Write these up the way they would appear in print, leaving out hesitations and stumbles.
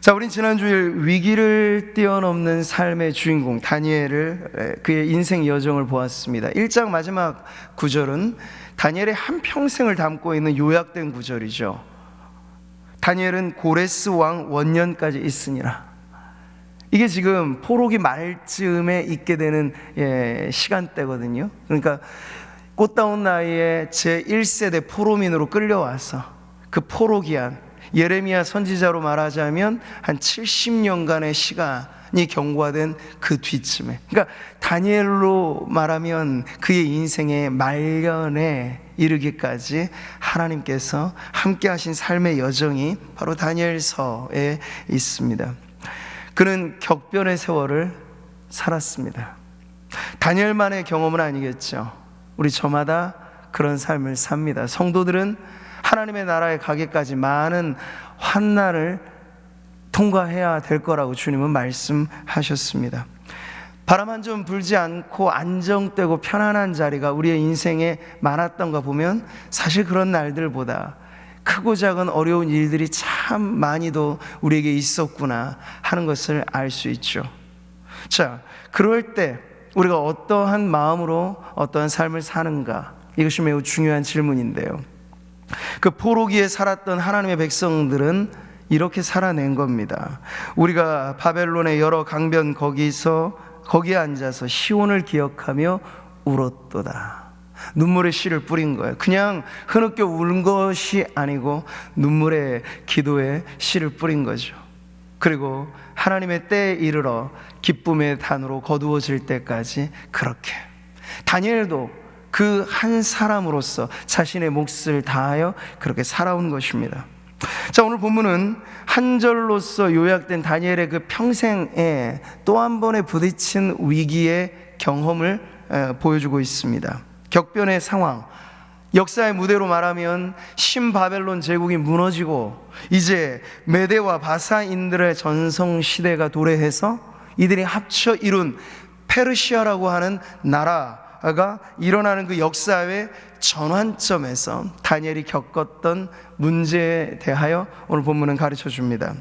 자, 우린 지난주에 위기를 뛰어넘는 삶의 주인공 다니엘을, 그의 인생 여정을 보았습니다. 1장 마지막 구절은 다니엘의 한평생을 담고 있는 요약된 구절이죠. 다니엘은 고레스 왕 원년까지 있으니라. 이게 지금 포로기 말쯤에 있게 되는 시간대거든요. 그러니까 꽃다운 나이에 제1세대 포로민으로 끌려와서 그 포로기한, 예레미야 선지자로 말하자면 한 70년간의 시간이 경과된 그 뒤쯤에, 그러니까 다니엘로 말하면 그의 인생의 말년에 이르기까지 하나님께서 함께 하신 삶의 여정이 바로 다니엘서에 있습니다. 그는 격변의 세월을 살았습니다. 다니엘만의 경험은 아니겠죠. 우리 저마다 그런 삶을 삽니다. 성도들은 하나님의 나라에 가기까지 많은 환난을 통과해야 될 거라고 주님은 말씀하셨습니다. 바람 한 점 불지 않고 안정되고 편안한 자리가 우리의 인생에 많았던가 보면 사실 그런 날들보다 크고 작은 어려운 일들이 참 많이도 우리에게 있었구나 하는 것을 알 수 있죠. 자, 그럴 때 우리가 어떠한 마음으로 어떠한 삶을 사는가, 이것이 매우 중요한 질문인데요. 그 포로기에 살았던 하나님의 백성들은 이렇게 살아낸 겁니다. 우리가 바벨론의 여러 강변 거기에 앉아서 시온을 기억하며 울었도다. 눈물의 씨를 뿌린 거예요. 그냥 흐느껴 울 것이 아니고 눈물의 기도의 씨를 뿌린 거죠. 그리고 하나님의 때에 이르러 기쁨의 단으로 거두어질 때까지 그렇게 다니엘도 그 한 사람으로서 자신의 몫을 다하여 그렇게 살아온 것입니다. 자, 오늘 본문은 한 절로서 요약된 다니엘의 그 평생에 또 한 번에 부딪힌 위기의 경험을 보여주고 있습니다. 격변의 상황, 역사의 무대로 말하면 신바벨론 제국이 무너지고 이제 메대와 바사인들의 전성시대가 도래해서 이들이 합쳐 이룬 페르시아라고 하는 나라가 일어나는 그 역사의 전환점에서 다니엘이 겪었던 문제에 대하여 오늘 본문은 가르쳐 줍니다.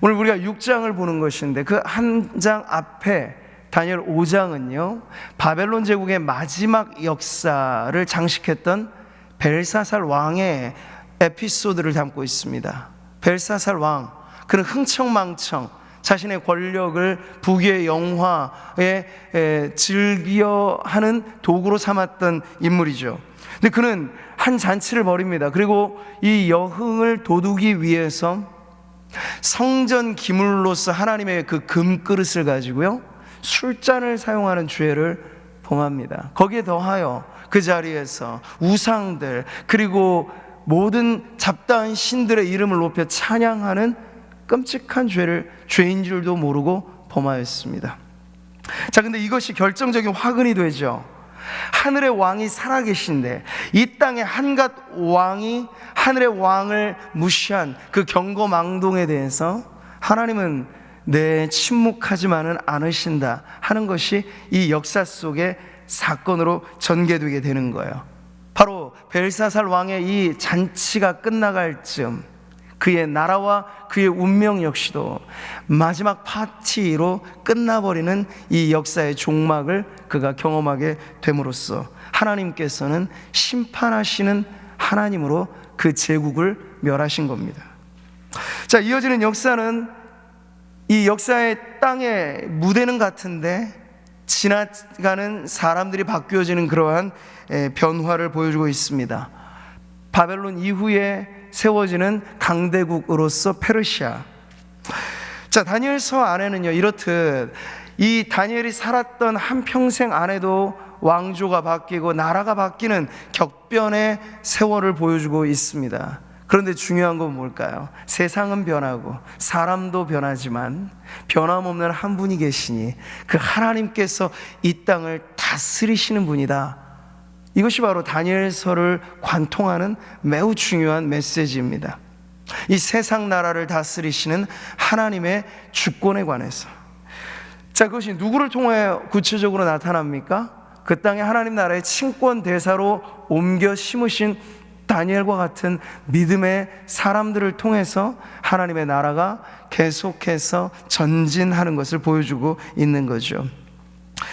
오늘 우리가 6장을 보는 것인데 그 한 장 앞에 다니엘 5장은요 바벨론 제국의 마지막 역사를 장식했던 벨사살 왕의 에피소드를 담고 있습니다. 벨사살 왕, 그는 흥청망청 자신의 권력을 부귀의 영화에 즐겨하는 도구로 삼았던 인물이죠. 근데 그는 한 잔치를 벌입니다. 그리고 이 여흥을 도두기 위해서 성전 기물로서 하나님의 그 금그릇을 가지고요 술잔을 사용하는 죄를 범합니다. 거기에 더하여 그 자리에서 우상들 그리고 모든 잡다한 신들의 이름을 높여 찬양하는 끔찍한 죄인 줄도 모르고 범하였습니다. 자, 근데 이것이 결정적인 화근이 되죠. 하늘의 왕이 살아계신데 이 땅의 한갓 왕이 하늘의 왕을 무시한 그 경거망동에 대해서 하나님은 침묵하지만은 않으신다 하는 것이 이 역사 속의 사건으로 전개되게 되는 거예요. 바로 벨사살 왕의 이 잔치가 끝나갈 즈음 그의 나라와 그의 운명 역시도 마지막 파티로 끝나버리는 이 역사의 종막을 그가 경험하게 됨으로써 하나님께서는 심판하시는 하나님으로 그 제국을 멸하신 겁니다. 자, 이어지는 역사는 이 역사의 땅의 무대는 같은데 지나가는 사람들이 바뀌어지는 그러한 변화를 보여주고 있습니다. 바벨론 이후에 세워지는 강대국으로서 페르시아. 자, 다니엘서 안에는요 이렇듯 이 다니엘이 살았던 한평생 안에도 왕조가 바뀌고 나라가 바뀌는 격변의 세월을 보여주고 있습니다. 그런데 중요한 건 뭘까요? 세상은 변하고 사람도 변하지만 변함없는 한 분이 계시니 그 하나님께서 이 땅을 다스리시는 분이다. 이것이 바로 다니엘서를 관통하는 매우 중요한 메시지입니다. 이 세상 나라를 다스리시는 하나님의 주권에 관해서. 자, 그것이 누구를 통해 구체적으로 나타납니까? 그 땅에 하나님 나라의 친권 대사로 옮겨 심으신 다니엘과 같은 믿음의 사람들을 통해서 하나님의 나라가 계속해서 전진하는 것을 보여주고 있는 거죠.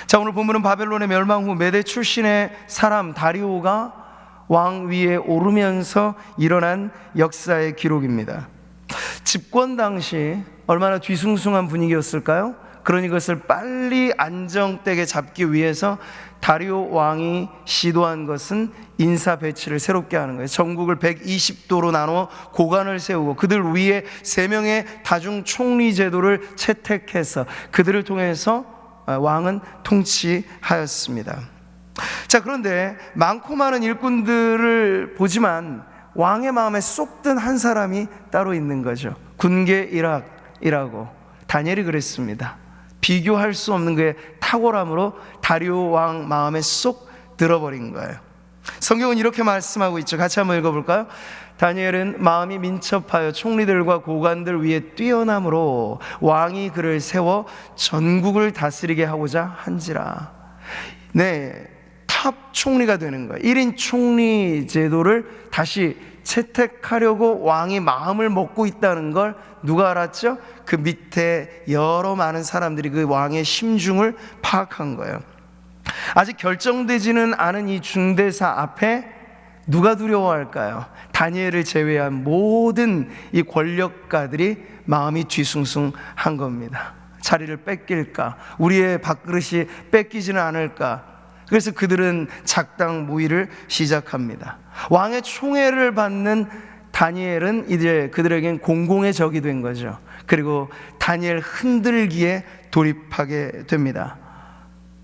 자, 오늘 본문은 바벨론의 멸망 후 메대 출신의 사람 다리오가 왕 위에 오르면서 일어난 역사의 기록입니다. 집권 당시 얼마나 뒤숭숭한 분위기였을까요? 그러니 그것을 빨리 안정되게 잡기 위해서 다리오 왕이 시도한 것은 인사 배치를 새롭게 하는 거예요. 전국을 120도로 나눠 고관을 세우고 그들 위에 3명의 다중 총리 제도를 채택해서 그들을 통해서 왕은 통치하였습니다. 자, 그런데 많고 많은 일꾼들을 보지만 왕의 마음에 쏙 든 한 사람이 따로 있는 거죠. 군계 일학이라고 다니엘이 그랬습니다. 비교할 수 없는 그의 탁월함으로 다리오 왕 마음에 쏙 들어버린 거예요. 성경은 이렇게 말씀하고 있죠. 같이 한번 읽어볼까요? 다니엘은 마음이 민첩하여 총리들과 고관들 위에 뛰어남으로 왕이 그를 세워 전국을 다스리게 하고자 한지라. 네, 탑 총리가 되는 거예요. 1인 총리 제도를 다시 채택하려고 왕이 마음을 먹고 있다는 걸 누가 알았죠? 그 밑에 여러 많은 사람들이 그 왕의 심중을 파악한 거예요. 아직 결정되지는 않은 이 중대사 앞에 누가 두려워할까요? 다니엘을 제외한 모든 이 권력가들이 마음이 뒤숭숭한 겁니다. 자리를 뺏길까? 우리의 밥그릇이 뺏기지는 않을까? 그래서 그들은 작당 모의를 시작합니다. 왕의 총애를 받는 다니엘은 이제 그들에겐 공공의 적이 된 거죠. 그리고 다니엘 흔들기에 돌입하게 됩니다.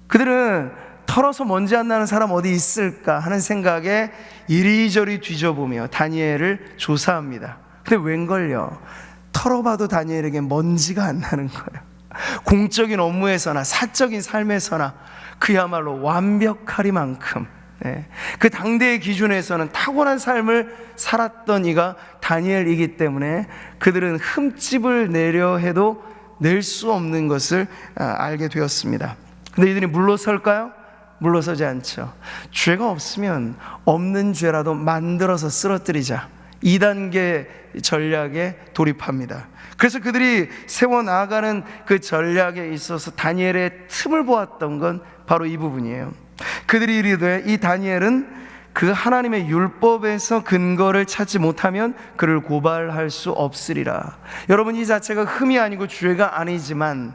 그들은 털어서 먼지 안 나는 사람 어디 있을까 하는 생각에 이리저리 뒤져보며 다니엘을 조사합니다. 근데 웬걸요? 털어봐도 다니엘에게 먼지가 안 나는 거예요. 공적인 업무에서나 사적인 삶에서나 그야말로 완벽하리만큼 그 당대의 기준에서는 탁월한 삶을 살았던 이가 다니엘이기 때문에 그들은 흠집을 내려 해도 낼 수 없는 것을 알게 되었습니다. 근데 이들이 물러설까요? 물러서지 않죠. 죄가 없으면 없는 죄라도 만들어서 쓰러뜨리자, 2단계 전략에 돌입합니다. 그래서 그들이 세워나가는 그 전략에 있어서 다니엘의 틈을 보았던 건 바로 이 부분이에요. 그들이 이르되 이 다니엘은 그 하나님의 율법에서 근거를 찾지 못하면 그를 고발할 수 없으리라. 여러분, 이 자체가 흠이 아니고 죄가 아니지만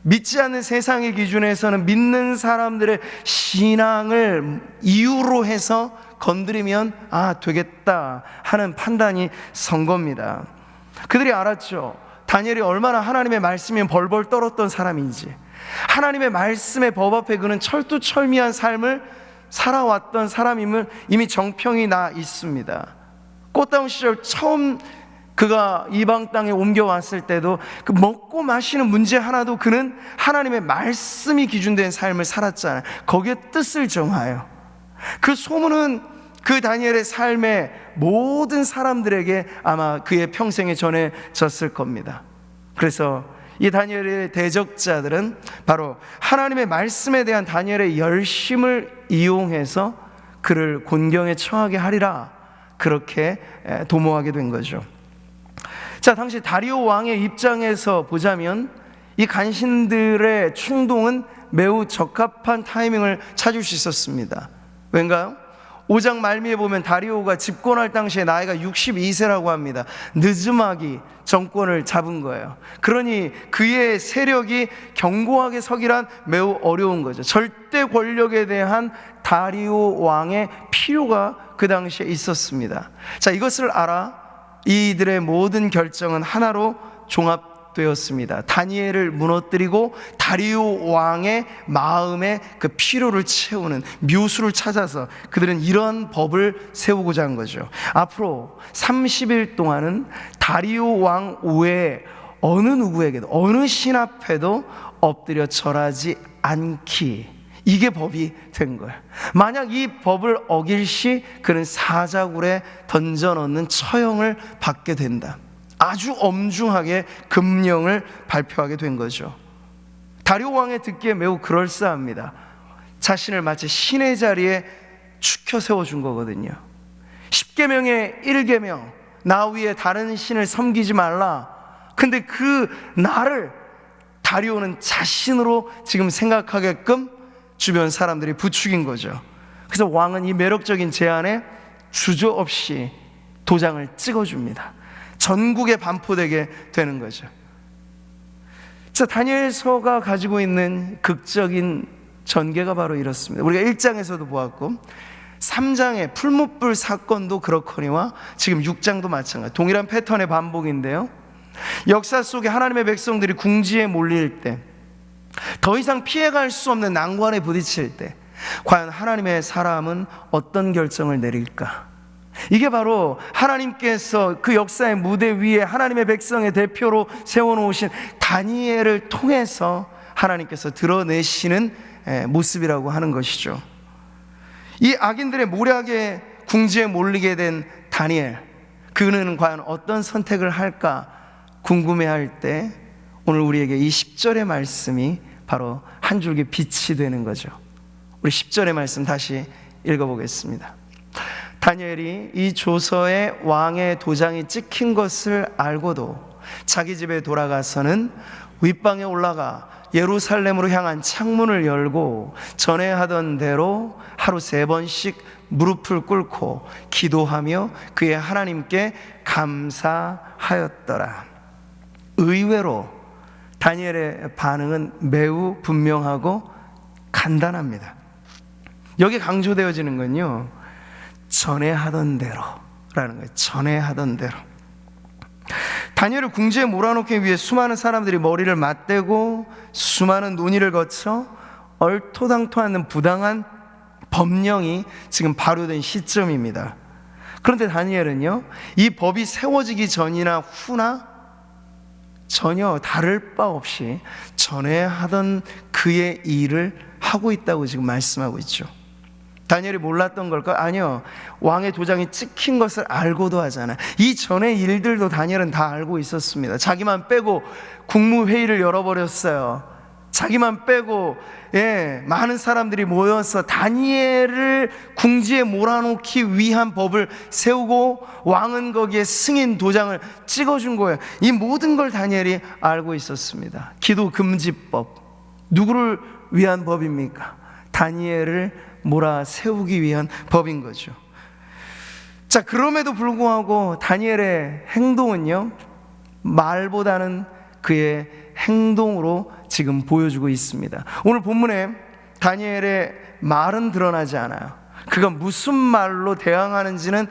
믿지 않는 세상의 기준에서는 믿는 사람들의 신앙을 이유로 해서 건드리면 되겠다 하는 판단이 선 겁니다. 그들이 알았죠. 다니엘이 얼마나 하나님의 말씀에 벌벌 떨었던 사람인지, 하나님의 말씀의 법 앞에 그는 철두철미한 삶을 살아왔던 사람임을 이미 정평이 나 있습니다. 꽃다운 시절 처음 그가 이방 땅에 옮겨왔을 때도 그 먹고 마시는 문제 하나도 그는 하나님의 말씀이 기준된 삶을 살았잖아요. 거기에 뜻을 정하여 그 소문은 그 다니엘의 삶의 모든 사람들에게 아마 그의 평생에 전해졌을 겁니다. 그래서 이 다니엘의 대적자들은 바로 하나님의 말씀에 대한 다니엘의 열심을 이용해서 그를 곤경에 처하게 하리라, 그렇게 도모하게 된 거죠. 자, 당시 다리오 왕의 입장에서 보자면 이 간신들의 충동은 매우 적합한 타이밍을 찾을 수 있었습니다. 왠가요? 5장 말미에 보면 다리오가 집권할 당시에 나이가 62세라고 합니다. 느즈막이 정권을 잡은 거예요. 그러니 그의 세력이 견고하게 서기란 매우 어려운 거죠. 절대 권력에 대한 다리오 왕의 필요가 그 당시에 있었습니다. 자, 이것을 알아 이들의 모든 결정은 하나로 종합되었습니다. 다니엘을 무너뜨리고 다리오 왕의 마음에 그 필요를 채우는 묘수를 찾아서 그들은 이런 법을 세우고자 한 거죠. 앞으로 30일 동안은 다리오 왕 외에 어느 누구에게도, 어느 신 앞에도 엎드려 절하지 않기, 이게 법이 된 거예요. 만약 이 법을 어길 시 그는 사자굴에 던져넣는 처형을 받게 된다. 아주 엄중하게 금령을 발표하게 된 거죠. 다리오 왕의 듣기에 매우 그럴싸합니다. 자신을 마치 신의 자리에 축혀 세워준 거거든요. 십계명의 1계명, 나 위에 다른 신을 섬기지 말라. 근데 그 나를 다리오는 자신으로 지금 생각하게끔 주변 사람들이 부추긴 거죠. 그래서 왕은 이 매력적인 제안에 주저없이 도장을 찍어줍니다. 전국에 반포되게 되는 거죠. 자, 다니엘서가 가지고 있는 극적인 전개가 바로 이렇습니다. 우리가 1장에서도 보았고 3장의 풀무불 사건도 그렇거니와 지금 6장도 마찬가지, 동일한 패턴의 반복인데요, 역사 속에 하나님의 백성들이 궁지에 몰릴 때, 더 이상 피해갈 수 없는 난관에 부딪힐 때 과연 하나님의 사람은 어떤 결정을 내릴까? 이게 바로 하나님께서 그 역사의 무대 위에 하나님의 백성의 대표로 세워놓으신 다니엘을 통해서 하나님께서 드러내시는 모습이라고 하는 것이죠. 이 악인들의 모략에 궁지에 몰리게 된 다니엘, 그는 과연 어떤 선택을 할까 궁금해할 때 오늘 우리에게 이 10절의 말씀이 바로 한 줄기 빛이 되는 거죠. 우리 10절의 말씀 다시 읽어보겠습니다. 다니엘이 이 조서에 왕의 도장이 찍힌 것을 알고도 자기 집에 돌아가서는 윗방에 올라가 예루살렘으로 향한 창문을 열고 전에 하던 대로 하루 3번씩 무릎을 꿇고 기도하며 그의 하나님께 감사하였더라. 의외로 다니엘의 반응은 매우 분명하고 간단합니다. 여기 강조되어지는 건요, 전에 하던 대로라는 거예요. 전에 하던 대로. 다니엘을 궁지에 몰아넣기 위해 수많은 사람들이 머리를 맞대고 수많은 논의를 거쳐 얼토당토하는 부당한 법령이 지금 발효된 시점입니다. 그런데 다니엘은요, 이 법이 세워지기 전이나 후나 전혀 다를 바 없이 전에 하던 그의 일을 하고 있다고 지금 말씀하고 있죠. 다니엘이 몰랐던 걸까? 아니요, 왕의 도장이 찍힌 것을 알고도 하잖아요. 이 전의 일들도 다니엘은 다 알고 있었습니다. 자기만 빼고 국무회의를 열어버렸어요. 자기만 빼고 많은 사람들이 모여서 다니엘을 궁지에 몰아넣기 위한 법을 세우고 왕은 거기에 승인 도장을 찍어준 거예요. 이 모든 걸 다니엘이 알고 있었습니다. 기도 금지법, 누구를 위한 법입니까? 다니엘을 몰아 세우기 위한 법인 거죠. 자, 그럼에도 불구하고 다니엘의 행동은요, 말보다는 그의 행동으로 지금 보여주고 있습니다. 오늘 본문에 다니엘의 말은 드러나지 않아요. 그가 무슨 말로 대항하는지는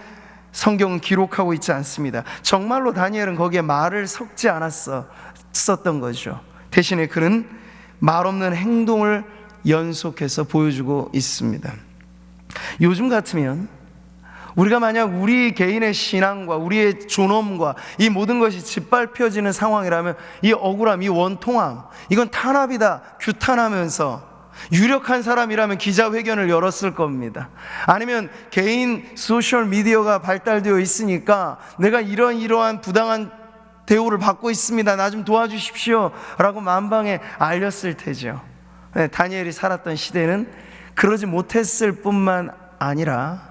성경은 기록하고 있지 않습니다. 정말로 다니엘은 거기에 말을 섞지 않았었던 거죠. 대신에 그는 말 없는 행동을 연속해서 보여주고 있습니다. 요즘 같으면 우리가 만약 우리 개인의 신앙과 우리의 존엄과 이 모든 것이 짓밟혀지는 상황이라면 이 억울함, 이 원통함, 이건 탄압이다, 규탄하면서 유력한 사람이라면 기자회견을 열었을 겁니다. 아니면 개인 소셜미디어가 발달되어 있으니까 내가 이러한 부당한 대우를 받고 있습니다, 나 좀 도와주십시오 라고 만방에 알렸을 테죠. 다니엘이 살았던 시대는 그러지 못했을 뿐만 아니라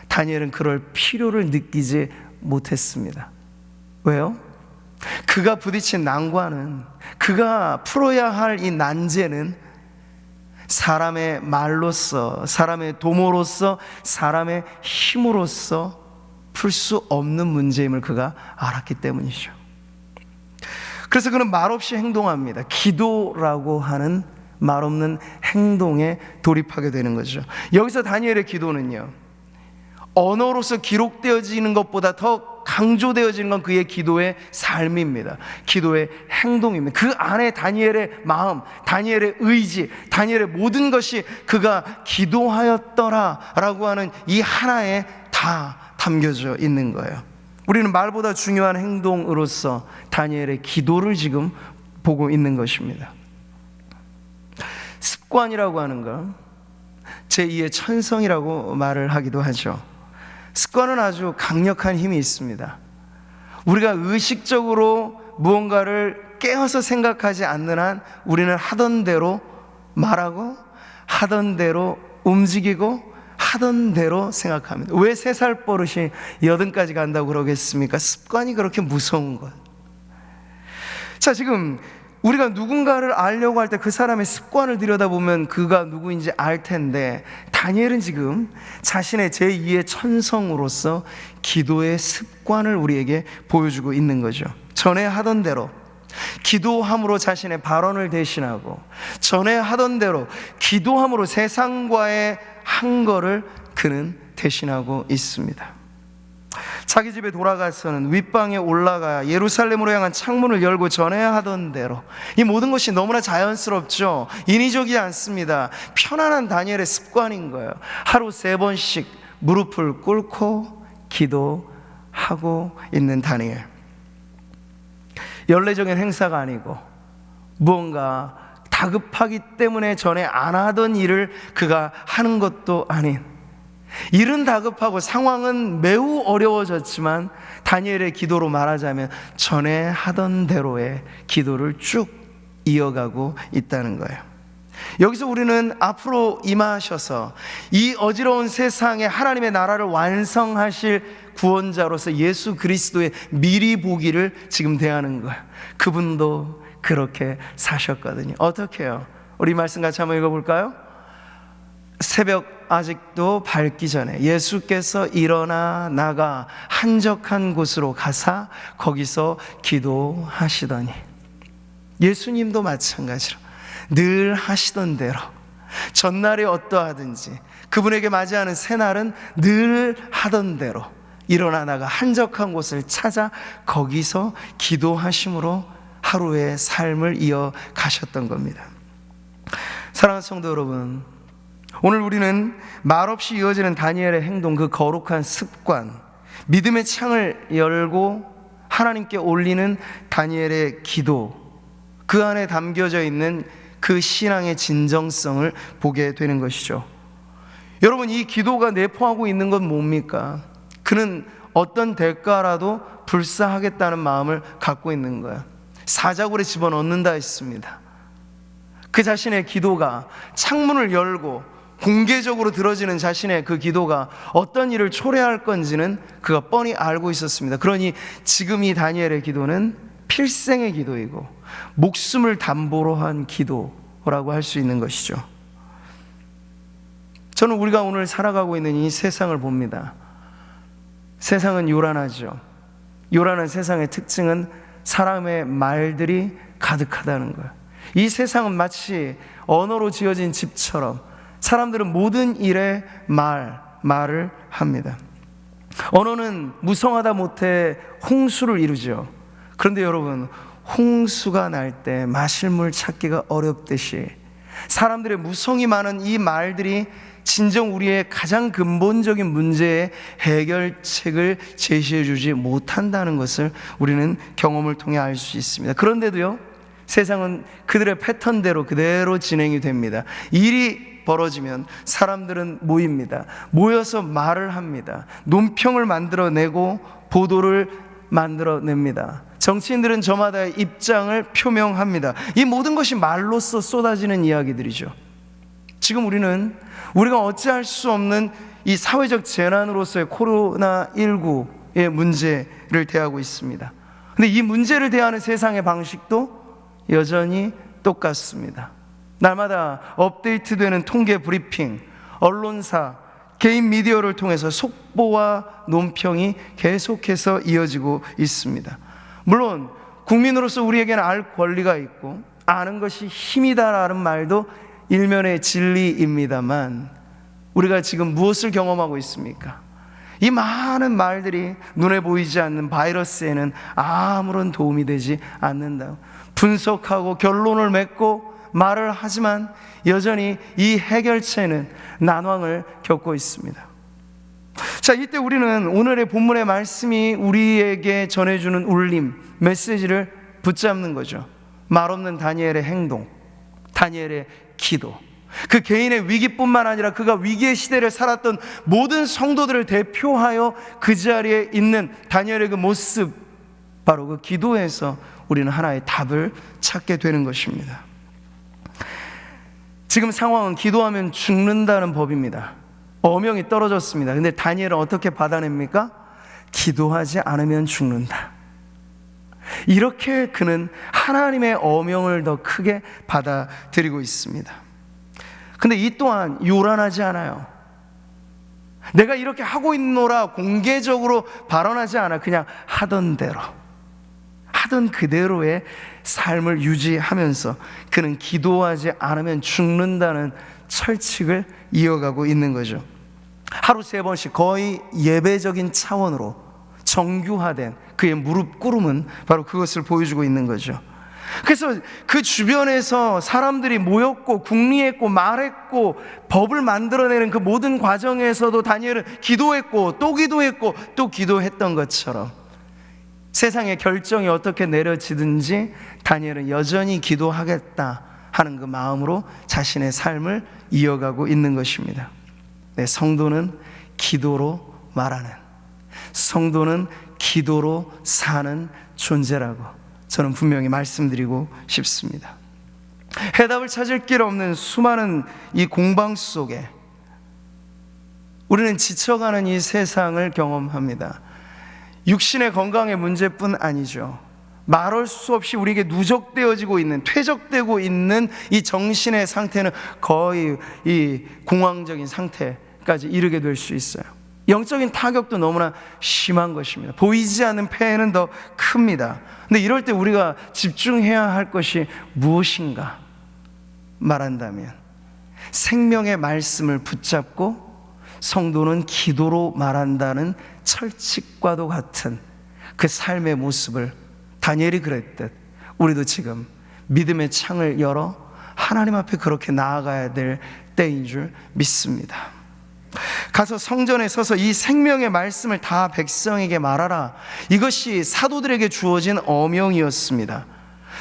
다니엘은 그럴 필요를 느끼지 못했습니다. 왜요? 그가 부딪힌 난관은, 그가 풀어야 할 이 난제는 사람의 말로써, 사람의 도모로서, 사람의 힘으로써 풀 수 없는 문제임을 그가 알았기 때문이죠. 그래서 그는 말없이 행동합니다. 기도라고 하는 말없는 행동에 돌입하게 되는 거죠. 여기서 다니엘의 기도는요, 언어로서 기록되어지는 것보다 더 강조되어지는 건 그의 기도의 삶입니다. 기도의 행동입니다. 그 안에 다니엘의 마음, 다니엘의 의지, 다니엘의 모든 것이 그가 기도하였더라 라고 하는 이 하나에 다 담겨져 있는 거예요. 우리는 말보다 중요한 행동으로서 다니엘의 기도를 지금 보고 있는 것입니다. 습관이라고 하는 건 제2의 천성이라고 말을 하기도 하죠. 습관은 아주 강력한 힘이 있습니다. 우리가 의식적으로 무언가를 깨어서 생각하지 않는 한 우리는 하던 대로 말하고, 하던 대로 움직이고, 하던 대로 생각합니다. 왜 3살 버릇이 80까지 간다고 그러겠습니까? 습관이 그렇게 무서운 것. 자, 지금 우리가 누군가를 알려고 할 때 그 사람의 습관을 들여다보면 그가 누구인지 알 텐데, 다니엘은 지금 자신의 제2의 천성으로서 기도의 습관을 우리에게 보여주고 있는 거죠. 전에 하던 대로 기도함으로 자신의 발언을 대신하고, 전에 하던 대로 기도함으로 세상과의 한거를 그는 대신하고 있습니다. 자기 집에 돌아가서는 윗방에 올라가 예루살렘으로 향한 창문을 열고 전해야 하던 대로, 이 모든 것이 너무나 자연스럽죠. 인위적이지 않습니다. 편안한 다니엘의 습관인 거예요. 하루 3번씩 무릎을 꿇고 기도하고 있는 다니엘. 연례적인 행사가 아니고 무언가 다급하기 때문에 전에 안 하던 일을 그가 하는 것도 아닌, 일은 다급하고 상황은 매우 어려워졌지만 다니엘의 기도로 말하자면 전에 하던 대로의 기도를 쭉 이어가고 있다는 거예요. 여기서 우리는 앞으로 임하셔서 이 어지러운 세상에 하나님의 나라를 완성하실 구원자로서 예수 그리스도의 미리 보기를 지금 대하는 거예요. 그분도 그렇게 사셨거든요. 어떻게 해요? 우리 말씀 같이 한번 읽어볼까요? 새벽 아직도 밝기 전에 예수께서 일어나 나가 한적한 곳으로 가사 거기서 기도하시더니, 예수님도 마찬가지로 늘 하시던 대로 전날이 어떠하든지 그분에게 맞이하는 새날은 늘 하던 대로 일어나 나가 한적한 곳을 찾아 거기서 기도하심으로 하루의 삶을 이어가셨던 겁니다. 사랑하는 성도 여러분, 오늘 우리는 말없이 이어지는 다니엘의 행동, 그 거룩한 습관, 믿음의 창을 열고 하나님께 올리는 다니엘의 기도, 그 안에 담겨져 있는 그 신앙의 진정성을 보게 되는 것이죠. 여러분, 이 기도가 내포하고 있는 건 뭡니까? 그는 어떤 대가라도 불사하겠다는 마음을 갖고 있는 거예요. 사자굴에 집어넣는다 했습니다. 그 자신의 기도가, 창문을 열고 공개적으로 들어지는 자신의 그 기도가 어떤 일을 초래할 건지는 그가 뻔히 알고 있었습니다. 그러니 지금 이 다니엘의 기도는 필생의 기도이고 목숨을 담보로 한 기도라고 할 수 있는 것이죠. 저는 우리가 오늘 살아가고 있는 이 세상을 봅니다. 세상은 요란하죠. 요란한 세상의 특징은 사람의 말들이 가득하다는 거예요. 이 세상은 마치 언어로 지어진 집처럼 사람들은 모든 일에 말을 합니다. 언어는 무성하다 못해 홍수를 이루죠. 그런데 여러분, 홍수가 날 때 마실 물 찾기가 어렵듯이 사람들의 무성이 많은 이 말들이 진정 우리의 가장 근본적인 문제의 해결책을 제시해 주지 못한다는 것을 우리는 경험을 통해 알 수 있습니다. 그런데도요, 세상은 그들의 패턴대로 그대로 진행이 됩니다. 일이 벌어지면 사람들은 모입니다. 모여서 말을 합니다. 논평을 만들어내고 보도를 만들어냅니다. 정치인들은 저마다의 입장을 표명합니다. 이 모든 것이 말로써 쏟아지는 이야기들이죠. 지금 우리가 어찌할 수 없는 이 사회적 재난으로서의 코로나19의 문제를 대하고 있습니다. 근데 이 문제를 대하는 세상의 방식도 여전히 똑같습니다. 날마다 업데이트되는 통계 브리핑, 언론사, 개인 미디어를 통해서 속보와 논평이 계속해서 이어지고 있습니다. 물론 국민으로서 우리에게는 알 권리가 있고 아는 것이 힘이다라는 말도 일면의 진리입니다만, 우리가 지금 무엇을 경험하고 있습니까? 이 많은 말들이 눈에 보이지 않는 바이러스에는 아무런 도움이 되지 않는다. 분석하고 결론을 맺고 말을 하지만 여전히 이 해결책은 난황을 겪고 있습니다. 자, 이때 우리는 오늘의 본문의 말씀이 우리에게 전해주는 울림, 메시지를 붙잡는 거죠. 말없는 다니엘의 행동, 다니엘의 기도, 그 개인의 위기뿐만 아니라 그가 위기의 시대를 살았던 모든 성도들을 대표하여 그 자리에 있는 다니엘의 그 모습, 바로 그 기도에서 우리는 하나의 답을 찾게 되는 것입니다. 지금 상황은 기도하면 죽는다는 법입니다. 어명이 떨어졌습니다. 근데 다니엘은 어떻게 받아냅니까? 기도하지 않으면 죽는다. 이렇게 그는 하나님의 어명을 더 크게 받아들이고 있습니다. 근데 이 또한 요란하지 않아요. 내가 이렇게 하고 있노라 공개적으로 발언하지 않아. 그냥 하던 대로, 하던 그대로의 삶을 유지하면서 그는 기도하지 않으면 죽는다는 철칙을 이어가고 있는 거죠. 하루 3번씩 거의 예배적인 차원으로 정규화된 그의 무릎 꿇음은 바로 그것을 보여주고 있는 거죠. 그래서 그 주변에서 사람들이 모였고 궁리했고 말했고 법을 만들어내는 그 모든 과정에서도 다니엘은 기도했고 또 기도했고 또 기도했던 것처럼 세상의 결정이 어떻게 내려지든지 다니엘은 여전히 기도하겠다 하는 그 마음으로 자신의 삶을 이어가고 있는 것입니다. 네, 성도는 기도로 말하는, 성도는 기도로 사는 존재라고 저는 분명히 말씀드리고 싶습니다. 해답을 찾을 길 없는 수많은 이 공방 속에 우리는 지쳐가는 이 세상을 경험합니다. 육신의 건강의 문제뿐 아니죠. 말할 수 없이 우리에게 누적되어지고 있는, 퇴적되고 있는 이 정신의 상태는 거의 이 공황적인 상태까지 이르게 될 수 있어요. 영적인 타격도 너무나 심한 것입니다. 보이지 않는 폐해는 더 큽니다. 근데 이럴 때 우리가 집중해야 할 것이 무엇인가 말한다면 생명의 말씀을 붙잡고 성도는 기도로 말한다는 철칙과도 같은 그 삶의 모습을 다니엘이 그랬듯 우리도 지금 믿음의 창을 열어 하나님 앞에 그렇게 나아가야 될 때인 줄 믿습니다. 가서 성전에 서서 이 생명의 말씀을 다 백성에게 말하라. 이것이 사도들에게 주어진 어명이었습니다.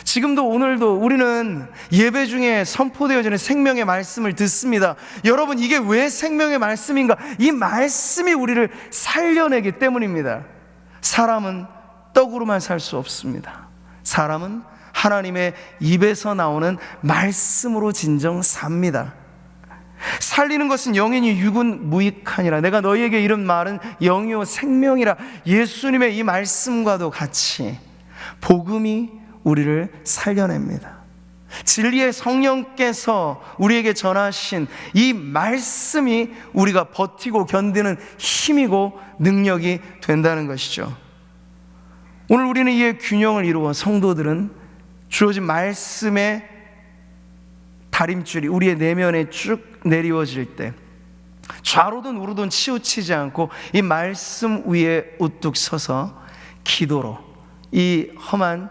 지금도 오늘도 우리는 예배 중에 선포되어지는 생명의 말씀을 듣습니다. 여러분, 이게 왜 생명의 말씀인가? 이 말씀이 우리를 살려내기 때문입니다. 사람은 떡으로만 살 수 없습니다. 사람은 하나님의 입에서 나오는 말씀으로 진정 삽니다. 살리는 것은 영이니 육은 무익하니라. 내가 너희에게 이런 말은 영이요 생명이라. 예수님의 이 말씀과도 같이 복음이 우리를 살려냅니다. 진리의 성령께서 우리에게 전하신 이 말씀이 우리가 버티고 견디는 힘이고 능력이 된다는 것이죠. 오늘 우리는 이의 균형을 이루어 성도들은 주어진 말씀의 다림줄이 우리의 내면에 쭉 내리워질 때 좌로든 우로든 치우치지 않고 이 말씀 위에 우뚝 서서 기도로 이 험한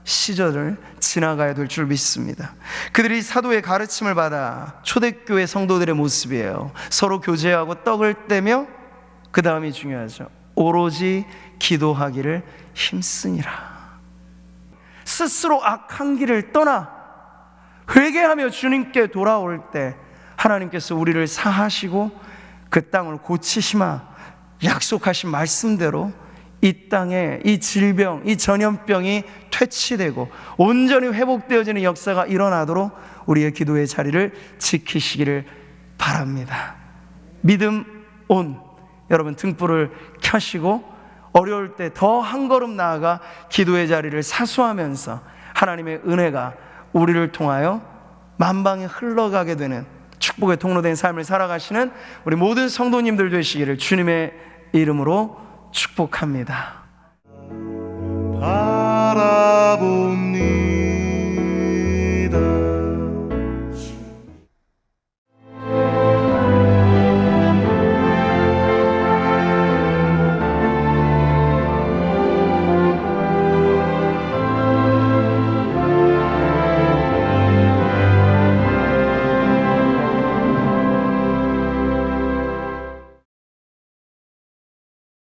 시절을 지나가야 될 줄 믿습니다. 그들이 사도의 가르침을 받아 초대교회 성도들의 모습이에요. 서로 교제하고 떡을 떼며, 그 다음이 중요하죠, 오로지 기도하기를 힘쓰니라. 스스로 악한 길을 떠나 회개하며 주님께 돌아올 때 하나님께서 우리를 사하시고 그 땅을 고치시마 약속하신 말씀대로 이 땅에 이 질병, 이 전염병이 퇴치되고 온전히 회복되어지는 역사가 일어나도록 우리의 기도의 자리를 지키시기를 바랍니다. 믿음 온 여러분 등불을 켜시고 어려울 때 더 한 걸음 나아가 기도의 자리를 사수하면서 하나님의 은혜가 우리를 통하여 만방에 흘러가게 되는 축복의 통로된 삶을 살아가시는 우리 모든 성도님들 되시기를 주님의 이름으로 축복합니다. 바라보니